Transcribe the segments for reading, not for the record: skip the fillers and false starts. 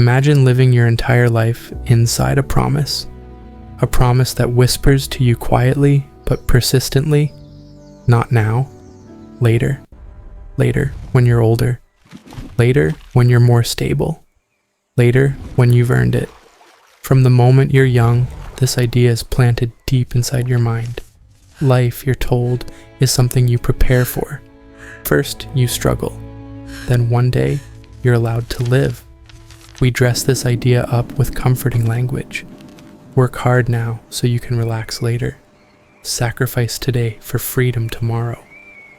Imagine living your entire life inside a promise that whispers to you quietly but persistently, not now, later, later when you're older, later when you're more stable, later when you've earned it. From the moment you're young, this idea is planted deep inside your mind. Life, you're told, is something you prepare for. First, you struggle. Then one day, you're allowed to live. We dress this idea up with comforting language. Work hard now so you can relax later. Sacrifice today for freedom tomorrow.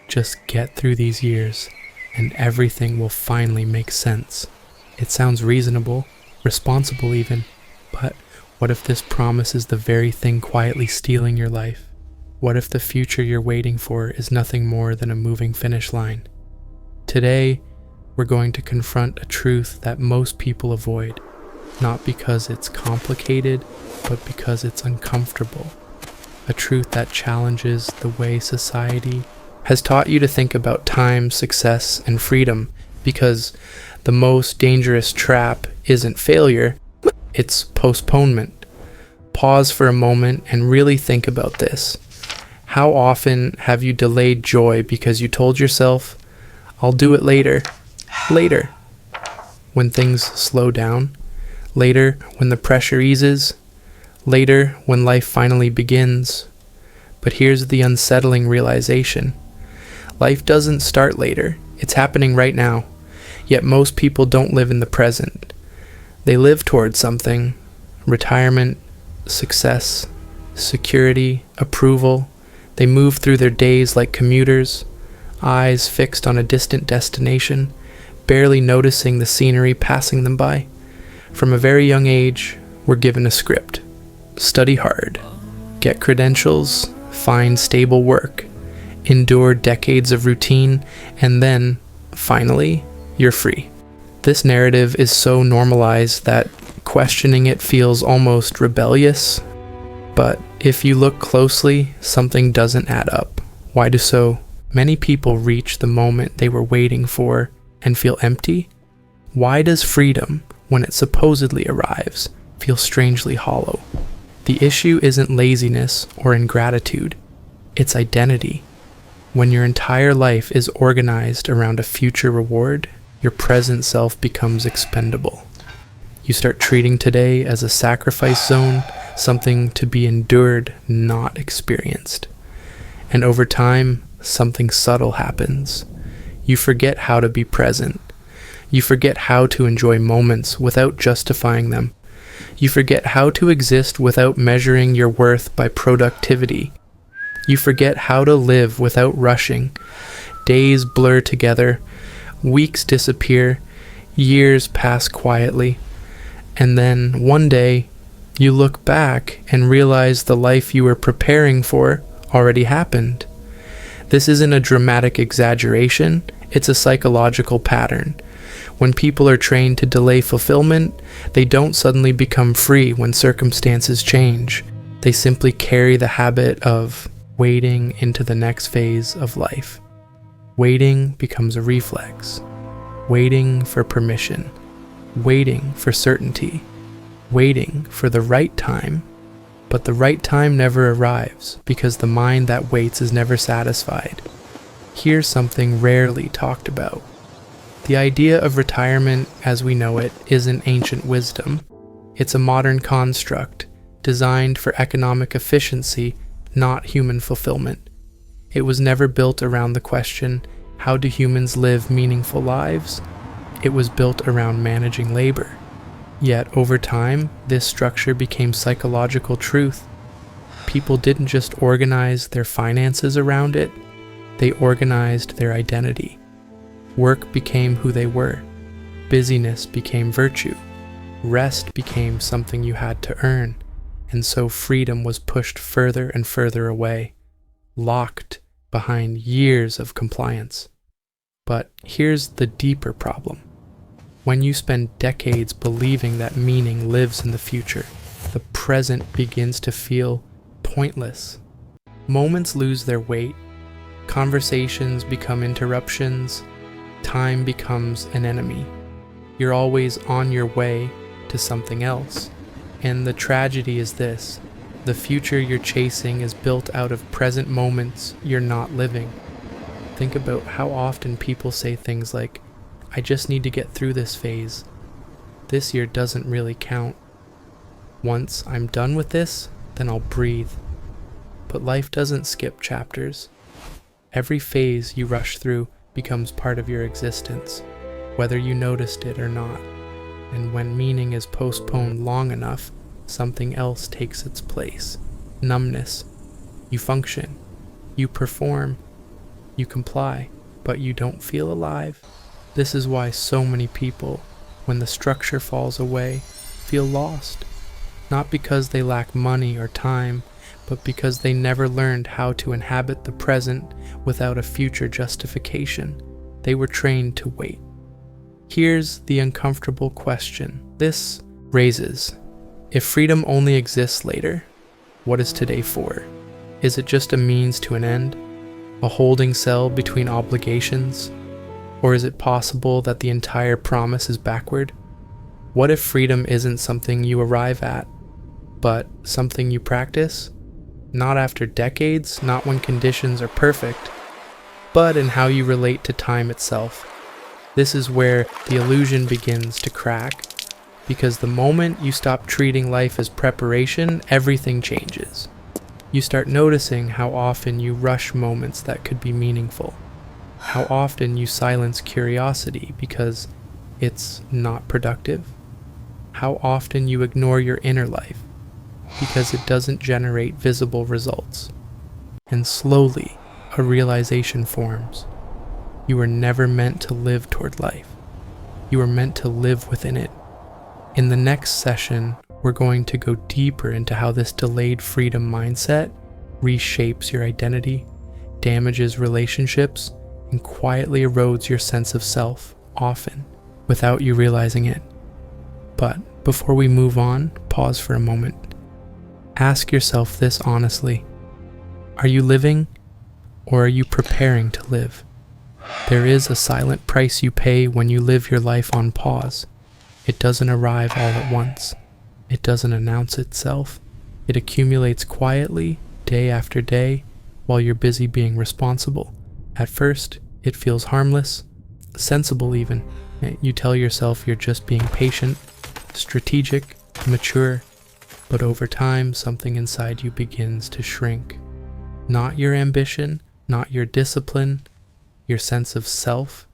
Just get through these years, and everything will finally make sense. It sounds reasonable, responsible even, but what if this promise is the very thing quietly stealing your life? What if the future you're waiting for is nothing more than a moving finish line? Today, we're going to confront a truth that most people avoid, not because it's complicated, but because it's uncomfortable. A truth that challenges the way society has taught you to think about time, success, and freedom, because the most dangerous trap isn't failure, it's postponement. Pause for a moment and really think about this. How often have you delayed joy because you told yourself, "I'll do it later"? Later, when things slow down, later when the pressure eases, later when life finally begins. But here's the unsettling realization. Life doesn't start later, it's happening right now. Yet most people don't live in the present. They live towards something: retirement, success, security, approval. They move through their days like commuters, eyes fixed on a distant destination, barely noticing the scenery passing them by. From a very young age, we're given a script. Study hard, get credentials, find stable work, endure decades of routine, and then, finally, you're free. This narrative is so normalized that questioning it feels almost rebellious. But if you look closely, something doesn't add up. Why do so many people reach the moment they were waiting for and feel empty? Why does freedom, when it supposedly arrives, feel strangely hollow? The issue isn't laziness or ingratitude, it's identity. When your entire life is organized around a future reward, your present self becomes expendable. You start treating today as a sacrifice zone, something to be endured, not experienced. And over time, something subtle happens. You forget how to be present. You forget how to enjoy moments without justifying them. You forget how to exist without measuring your worth by productivity. You forget how to live without rushing. Days blur together, weeks disappear, years pass quietly, and then one day you look back and realize the life you were preparing for already happened. This isn't a dramatic exaggeration, it's a psychological pattern. When people are trained to delay fulfillment, they don't suddenly become free when circumstances change. They simply carry the habit of waiting into the next phase of life. Waiting becomes a reflex. Waiting for permission. Waiting for certainty. Waiting for the right time. But the right time never arrives because the mind that waits is never satisfied. Here's something rarely talked about. The idea of retirement as we know it isn't ancient wisdom. It's a modern construct designed for economic efficiency, not human fulfillment. It was never built around the question, how do humans live meaningful lives? It was built around managing labor. Yet over time, this structure became psychological truth. People didn't just organize their finances around it, they organized their identity. Work became who they were. Busyness became virtue. Rest became something you had to earn. And so freedom was pushed further and further away, locked behind years of compliance. But here's the deeper problem. When you spend decades believing that meaning lives in the future, the present begins to feel pointless. Moments lose their weight, conversations become interruptions, time becomes an enemy. You're always on your way to something else. And the tragedy is this: the future you're chasing is built out of present moments you're not living. Think about how often people say things like, "I just need to get through this phase. This year doesn't really count. Once I'm done with this, then I'll breathe." But life doesn't skip chapters. Every phase you rush through becomes part of your existence, whether you noticed it or not. And when meaning is postponed long enough, something else takes its place. Numbness. You function. You perform. You comply, but you don't feel alive. This is why so many people, when the structure falls away, feel lost. Not because they lack money or time, but because they never learned how to inhabit the present without a future justification. They were trained to wait. Here's the uncomfortable question this raises. If freedom only exists later, what is today for? Is it just a means to an end? A holding cell between obligations? Or is it possible that the entire promise is backward? What if freedom isn't something you arrive at, but something you practice? Not after decades, not when conditions are perfect, but in how you relate to time itself. This is where the illusion begins to crack, because the moment you stop treating life as preparation, everything changes. You start noticing how often you rush moments that could be meaningful, how often you silence curiosity because it's not productive, how often you ignore your inner life because it doesn't generate visible results. And slowly, a realization forms. You were never meant to live toward life. You were meant to live within it. In the next session, we're going to go deeper into how this delayed freedom mindset reshapes your identity, damages relationships, and quietly erodes your sense of self, often without you realizing it. But before we move on, pause for a moment. Ask yourself this honestly. Are you living, or are you preparing to live? There is a silent price you pay when you live your life on pause. It doesn't arrive all at once. It doesn't announce itself. It accumulates quietly, day after day, while you're busy being responsible. At first, it feels harmless, sensible even. You tell yourself you're just being patient, strategic, mature. But over time, something inside you begins to shrink. Not your ambition, not your discipline, your sense of self.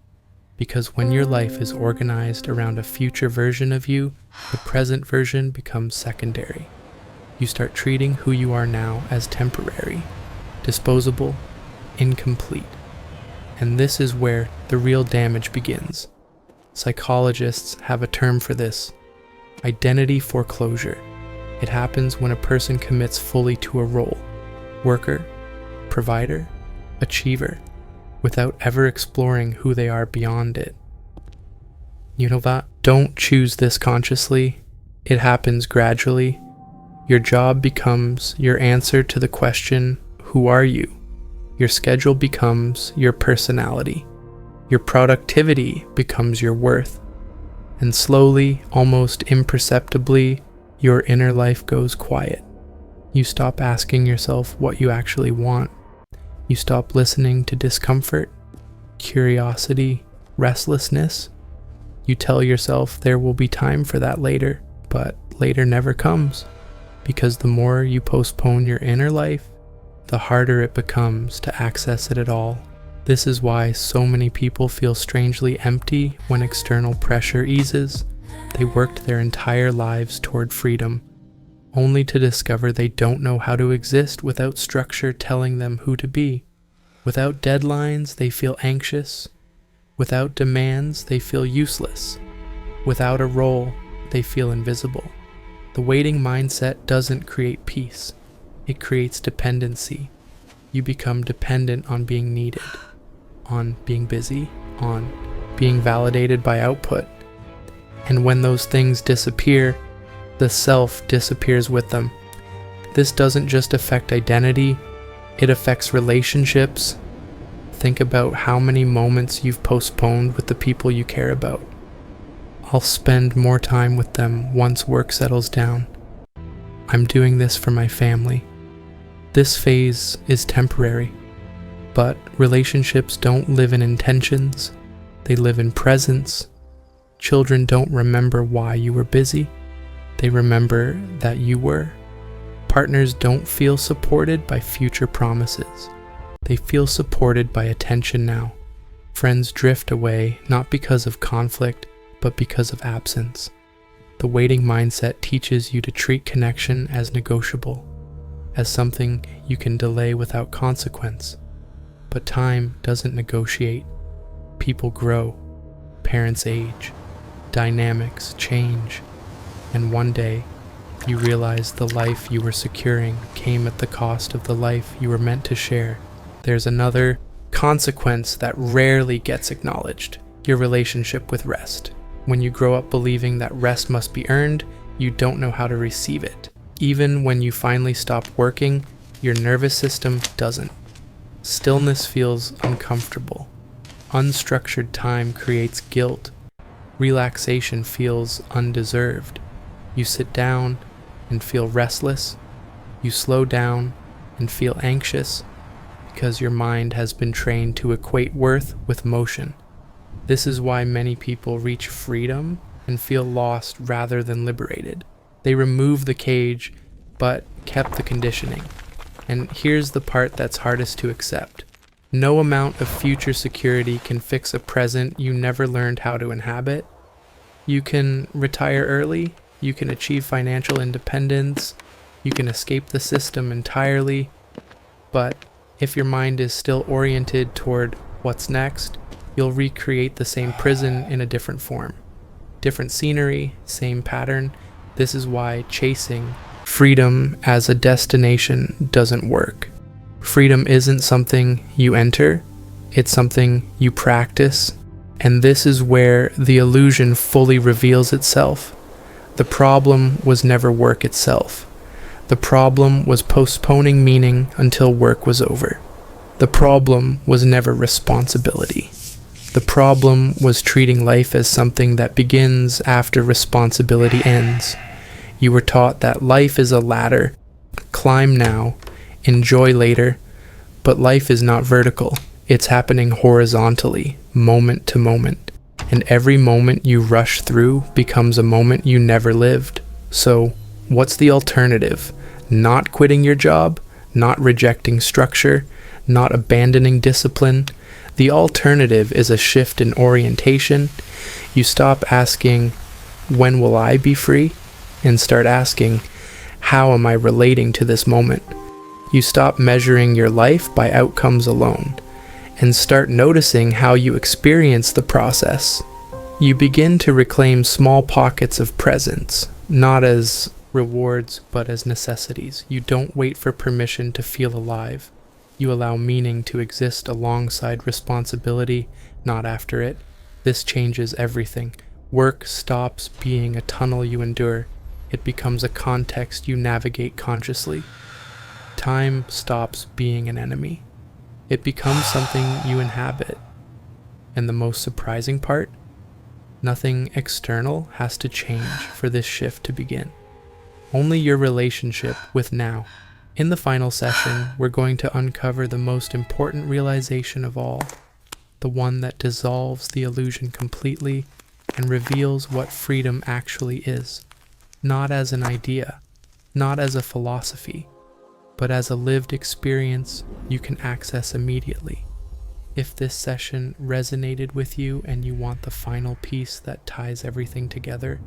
Because when your life is organized around a future version of you, the present version becomes secondary. You start treating who you are now as temporary, disposable, incomplete. And this is where the real damage begins. Psychologists have a term for this: identity foreclosure. It happens when a person commits fully to a role, worker, provider, achiever, without ever exploring who they are beyond it. You know that? Don't choose this consciously. It happens gradually. Your job becomes your answer to the question, who are you? Your schedule becomes your personality. Your productivity becomes your worth. And slowly, almost imperceptibly, your inner life goes quiet. You stop asking yourself what you actually want. You stop listening to discomfort, curiosity, restlessness. You tell yourself there will be time for that later, but later never comes. Because the more you postpone your inner life, the harder it becomes to access it at all. This is why so many people feel strangely empty when external pressure eases. They worked their entire lives toward freedom, only to discover they don't know how to exist without structure telling them who to be. Without deadlines, they feel anxious. Without demands, they feel useless. Without a role, they feel invisible. The waiting mindset doesn't create peace. It creates dependency. You become dependent on being needed, on being busy, on being validated by output. And when those things disappear, the self disappears with them. This doesn't just affect identity, it affects relationships. Think about how many moments you've postponed with the people you care about. I'll spend more time with them once work settles down. I'm doing this for my family. This phase is temporary, but relationships don't live in intentions, they live in presence. Children don't remember why you were busy, they remember that you were. Partners don't feel supported by future promises, they feel supported by attention now. Friends drift away not because of conflict, but because of absence. The waiting mindset teaches you to treat connection as negotiable, as something you can delay without consequence. But time doesn't negotiate. People grow, parents age, dynamics change, and one day you realize the life you were securing came at the cost of the life you were meant to share. There's another consequence that rarely gets acknowledged: your relationship with rest. When you grow up believing that rest must be earned, you don't know how to receive it. Even when you finally stop working, your nervous system doesn't. Stillness feels uncomfortable. Unstructured time creates guilt. Relaxation feels undeserved. You sit down and feel restless. You slow down and feel anxious because your mind has been trained to equate worth with motion. This is why many people reach freedom and feel lost rather than liberated. They removed the cage, but kept the conditioning. And here's the part that's hardest to accept. No amount of future security can fix a present you never learned how to inhabit. You can retire early, you can achieve financial independence, you can escape the system entirely, but if your mind is still oriented toward what's next, you'll recreate the same prison in a different form. Different scenery, same pattern. This is why chasing freedom as a destination doesn't work. Freedom isn't something you enter, it's something you practice. And this is where the illusion fully reveals itself. The problem was never work itself. The problem was postponing meaning until work was over. The problem was never responsibility. The problem was treating life as something that begins after responsibility ends. You were taught that life is a ladder. Climb now, enjoy later. But life is not vertical. It's happening horizontally, moment to moment. And every moment you rush through becomes a moment you never lived. So, what's the alternative? Not quitting your job? Not rejecting structure? Not abandoning discipline? The alternative is a shift in orientation. You stop asking, when will I be free? And start asking, how am I relating to this moment? You stop measuring your life by outcomes alone, and start noticing how you experience the process. You begin to reclaim small pockets of presence, not as rewards, but as necessities. You don't wait for permission to feel alive. You allow meaning to exist alongside responsibility, not after it. This changes everything. Work stops being a tunnel you endure. It becomes a context you navigate consciously. Time stops being an enemy. It becomes something you inhabit. And the most surprising part? Nothing external has to change for this shift to begin. Only your relationship with now. In the final session, we're going to uncover the most important realization of all, the one that dissolves the illusion completely and reveals what freedom actually is, not as an idea, not as a philosophy, but as a lived experience you can access immediately. If this session resonated with you and you want the final piece that ties everything together,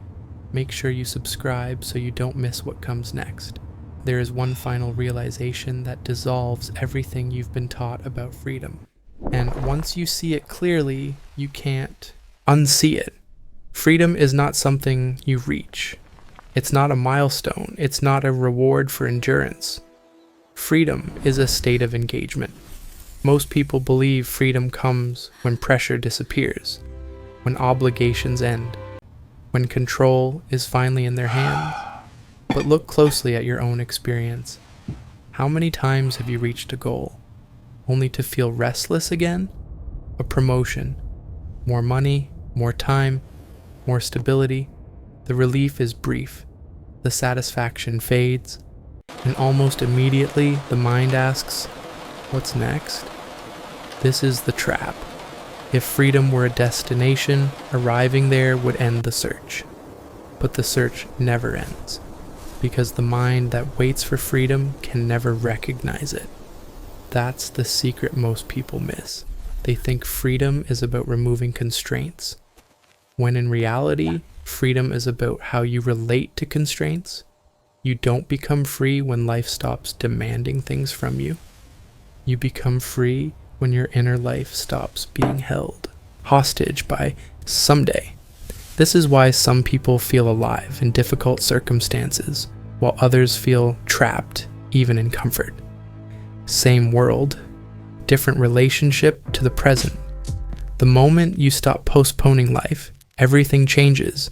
make sure you subscribe so you don't miss what comes next. There is one final realization that dissolves everything you've been taught about freedom. And once you see it clearly, you can't unsee it. Freedom is not something you reach. It's not a milestone. It's not a reward for endurance. Freedom is a state of engagement. Most people believe freedom comes when pressure disappears, when obligations end, when control is finally in their hands. But look closely at your own experience. How many times have you reached a goal, only to feel restless again? A promotion, more money, more time, more stability, the relief is brief, the satisfaction fades, and almost immediately the mind asks, what's next? This is the trap. If freedom were a destination, arriving there would end the search. But the search never ends, because the mind that waits for freedom can never recognize it. That's the secret most people miss. They think freedom is about removing constraints, when in reality, freedom is about how you relate to constraints. You don't become free when life stops demanding things from you. You become free when your inner life stops being held hostage by someday. This is why some people feel alive in difficult circumstances, while others feel trapped even in comfort. Same world, different relationship to the present. The moment you stop postponing life, everything changes.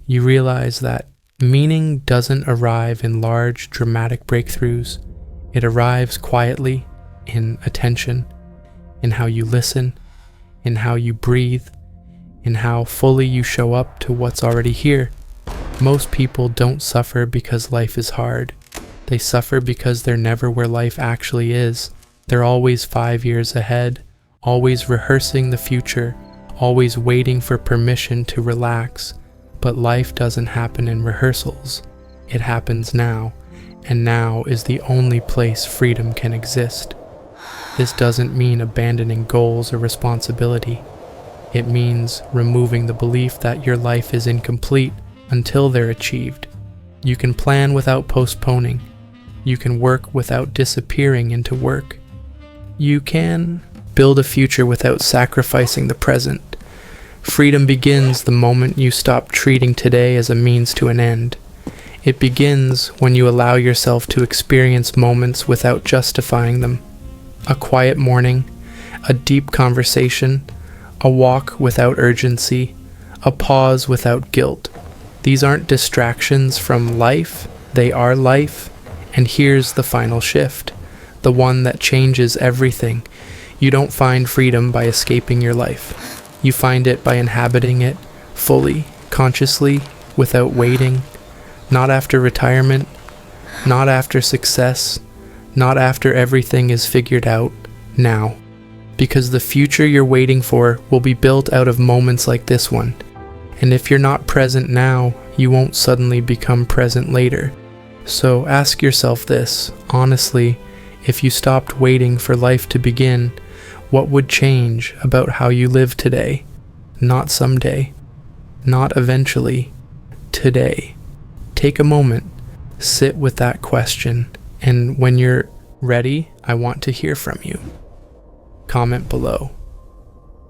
You realize that meaning doesn't arrive in large, dramatic breakthroughs. It arrives quietly, in attention, in how you listen, in how you breathe, in how fully you show up to what's already here. Most people don't suffer because life is hard. They suffer because they're never where life actually is. They're always 5 years ahead, always rehearsing the future, always waiting for permission to relax. But life doesn't happen in rehearsals. It happens now, and now is the only place freedom can exist. This doesn't mean abandoning goals or responsibility. It means removing the belief that your life is incomplete until they're achieved. You can plan without postponing. You can work without disappearing into work. You can build a future without sacrificing the present. Freedom begins the moment you stop treating today as a means to an end. It begins when you allow yourself to experience moments without justifying them. A quiet morning, a deep conversation, a walk without urgency, a pause without guilt. These aren't distractions from life, they are life. And here's the final shift, the one that changes everything. You don't find freedom by escaping your life. You find it by inhabiting it fully, consciously, without waiting. Not after retirement, not after success, not after everything is figured out. Now. Because the future you're waiting for will be built out of moments like this one. And if you're not present now, you won't suddenly become present later. So ask yourself this, honestly, if you stopped waiting for life to begin, what would change about how you live today? Not someday, not eventually, today. Take a moment, sit with that question, and when you're ready, I want to hear from you. Comment below.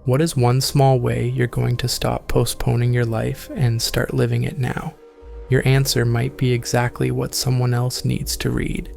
What is one small way you're going to stop postponing your life and start living it now? Your answer might be exactly what someone else needs to read.